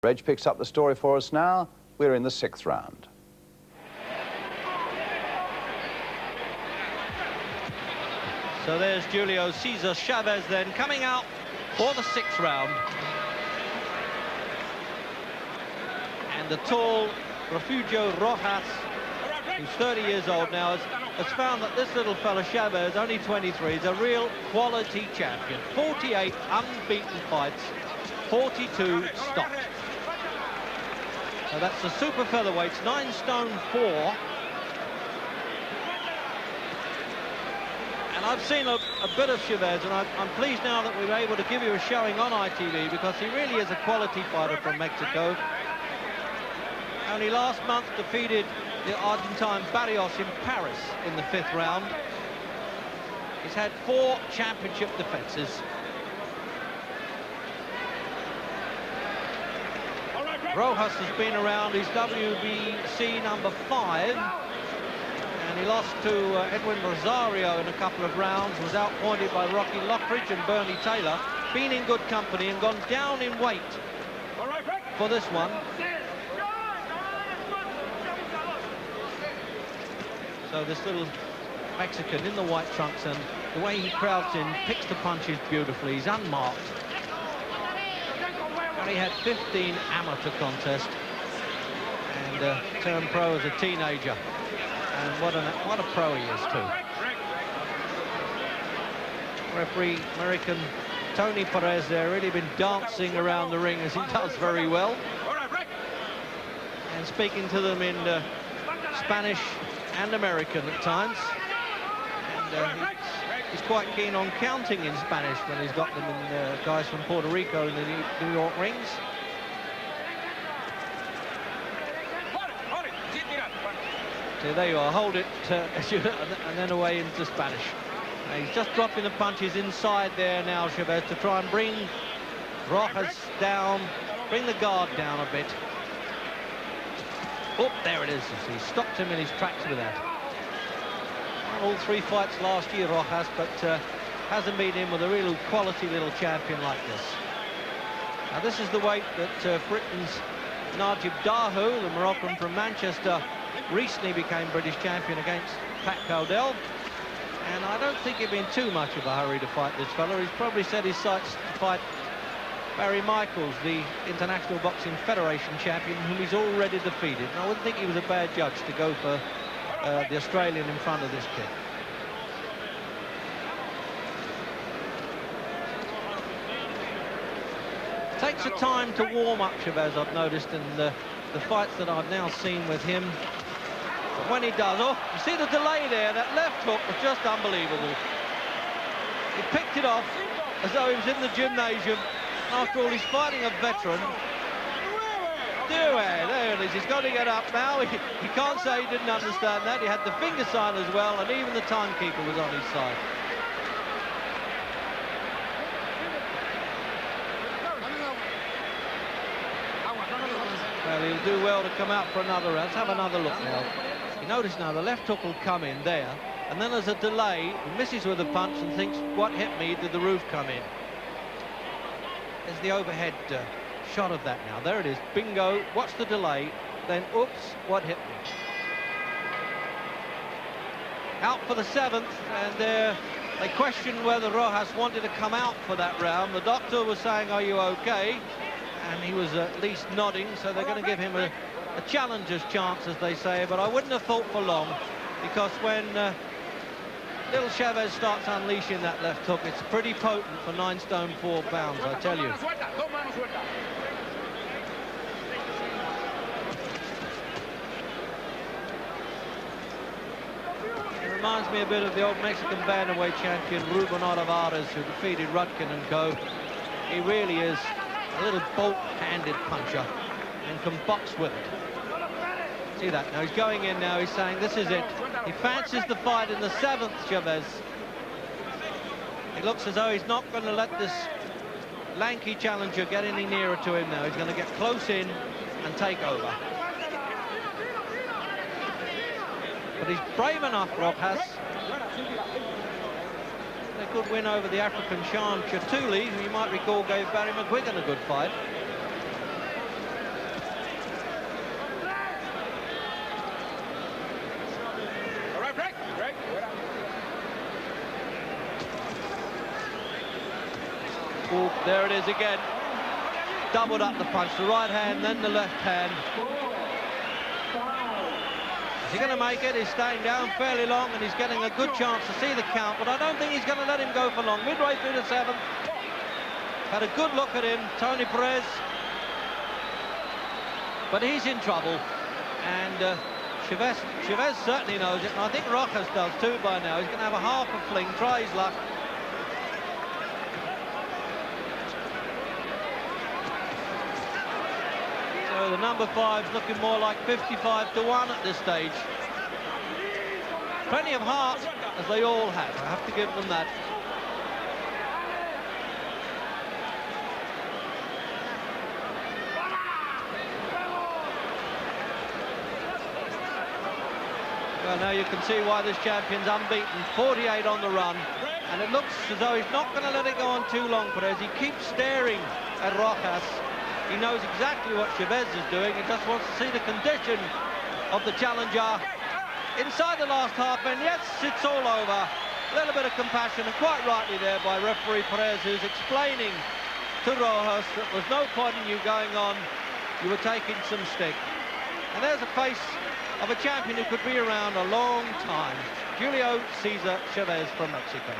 Reg picks up the story for us now. We're in the 6th round. So there's Julio Cesar Chavez then coming out for the 6th round. And the tall Refugio Rojas, who's 30 years old now, has found that this little fella Chavez, only 23, is a real quality champion. 48 unbeaten fights, 42 stopped. So that's the super featherweights, 9 stone 4. And I've seen a bit of Chavez, and I'm pleased now that we were able to give you a showing on ITV, because he really is a quality fighter from Mexico. Only last month defeated the Argentine Barrios in Paris in the 5th round. He's had 4 championship defenses. Rojas has been around, he's WBC number 5, and he lost to Edwin Rosario in a couple of rounds, was outpointed by Rocky Lockridge and Bernie Taylor, been in good company and gone down in weight for this one. So this little Mexican in the white trunks, and the way he crowds in, picks the punches beautifully, he's unmarked. He had 15 amateur contests and turned pro as a teenager, and what a pro he is too. Referee American Tony Perez there, really been dancing around the ring, as he does very well, and speaking to them in Spanish and American at times, and he's quite keen on counting in Spanish when he's got them in guys from Puerto Rico in the New York rings. So there you are, hold it, and then away into Spanish. He's just dropping the punches inside there now, Chavez, to try and bring Rojas down, bring the guard down a bit. Oh, there it is. He stopped him in his tracks with that. All 3 fights last year, Rojas, but hasn't been in with a real quality little champion like this. Now this is the weight that Britain's Najib Dahu, the Moroccan from Manchester, recently became British champion against Pat Cowdell. And I don't think he'd been too much of a hurry to fight this fella. He's probably set his sights to fight Barry Michaels, the International Boxing Federation champion, whom he's already defeated. And I wouldn't think he was a bad judge to go for the Australian in front of this kid. Takes a time to warm up, Chavez, I've noticed in the fights that I've now seen with him. But when he does, oh, you see the delay there, that left hook was just unbelievable. He picked it off as though he was in the gymnasium. After all, he's fighting a veteran. There it is, he's got to get up now. He can't say he didn't understand that. He had the finger sign as well, and even the timekeeper was on his side. Well, he'll do well to come out for another round. Let's have another look now. You notice now the left hook will come in there, and then there's a delay. He misses with a punch and thinks, what hit me? Did the roof come in? There's the overhead shot of that now. There it is, bingo. Watch the delay, then oops, what hit me? Out for the 7th, and they questioned whether Rojas wanted to come out for that round. The doctor was saying, are you okay? And he was at least nodding, so they're going to give him a challenger's chance, as they say, but I wouldn't have thought for long, because when little Chavez starts unleashing that left hook, it's pretty potent for 9 stone 4 pounds, I tell you. It reminds me a bit of the old Mexican bantamweight champion Ruben Olivares, who defeated Rudkin and co. He really is a little bolt-handed puncher and can box with it. See that now, he's going in now, he's saying this is it. He fancies the fight in the 7th, Chavez. It looks as though he's not going to let this lanky challenger get any nearer to him now. He's going to get close in and take over. But he's brave enough, Rojas. A good win over the African Sean Chatuli, who you might recall gave Barry McGuigan a good fight. There it is again. Doubled up the punch, the right hand, then the left hand. Is he going to make it? He's staying down fairly long, and he's getting a good chance to see the count, but I don't think he's going to let him go for long. Midway through the 7th. Had a good look at him, Tony Perez. But he's in trouble. And Chavez certainly knows it, and I think Rojas does too by now. He's going to have a half a fling, try his luck. So the number 5's looking more like 55-1 at this stage. Plenty of heart, as they all have. I have to give them that. Well, now you can see why this champion's unbeaten, 48 on the run, and it looks as though he's not going to let it go on too long, Perez. He keeps staring at Rojas. He knows exactly what Chavez is doing. He just wants to see the condition of the challenger inside the last half, and yes, it's all over. A little bit of compassion, and quite rightly there by referee Perez, who's explaining to Rojas that there's no point in you going on. You were taking some stick. And there's a face of a champion who could be around a long time. Julio Cesar Chavez from Mexico.